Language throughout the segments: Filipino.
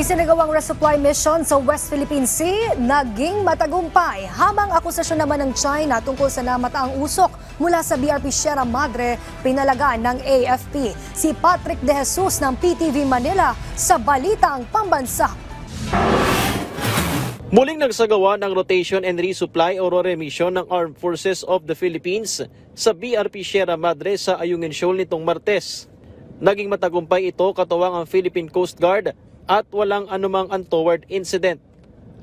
Isinagawang resupply mission sa West Philippine Sea naging matagumpay habang akusasyon naman ng China tungkol sa namataang usok mula sa BRP Sierra Madre pinalagaan ng AFP. Si Patrick De Jesus ng PTV Manila sa Balitang Pambansa. Muling nagsagawa ng rotation and resupply o RORE mission ng Armed Forces of the Philippines sa BRP Sierra Madre sa Ayungin Shoal nitong Martes. Naging matagumpay ito katuwang ang Philippine Coast Guard at walang anumang untoward incident.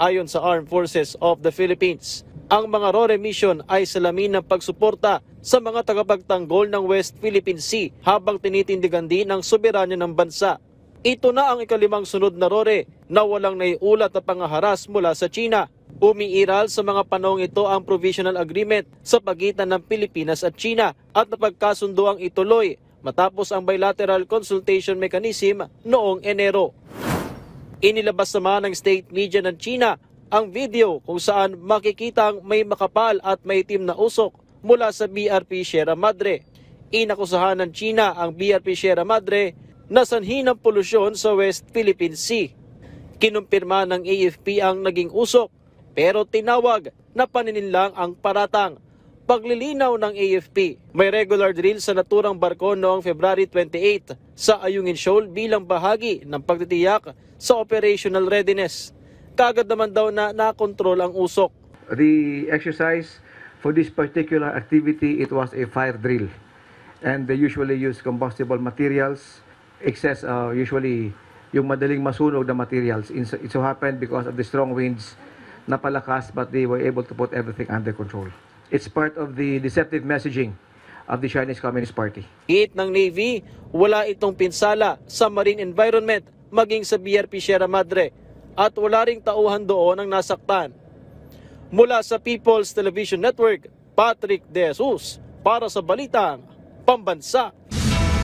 Ayon sa Armed Forces of the Philippines, ang mga RORE mission ay salamin ng pagsuporta sa mga tagapagtanggol ng West Philippine Sea habang tinitindigan din ang soberanya ng bansa. Ito na ang ikalimang sunod na RORE na walang naiulat na pangaharas mula sa China. Umiiral sa mga panahong ito ang provisional agreement sa pagitan ng Pilipinas at China at napagkasundo ang ituloy matapos ang bilateral consultation mechanism noong Enero. Inilabas naman ng state media ng China ang video kung saan makikitang may makapal at maitim na usok mula sa BRP Sierra Madre. Inakusahan ng China ang BRP Sierra Madre na sanhi ng polusyon sa West Philippine Sea. Kinumpirma ng AFP ang naging usok pero tinawag na panininlang ang paratang. Paglilinaw ng AFP, may regular drill sa naturang barko noong February 28 sa Ayungin Shoal bilang bahagi ng pagtitiyak sa operational readiness. Kaagad naman daw na nakontrol ang usok. The exercise for this particular activity, it was a fire drill. And they usually use combustible materials, excess usually yung madaling masunog na materials. It so happened because of the strong winds, napalakas, but they were able to put everything under control. It's part of the deceptive messaging of the Chinese Communist Party. Hit ng Navy, wala itong pinsala sa marine environment maging sa BRP Sierra Madre at wala ring tauhan doon ang nasaktan. Mula sa People's Television Network, Patrick De Jesus para sa Balitang Pambansa.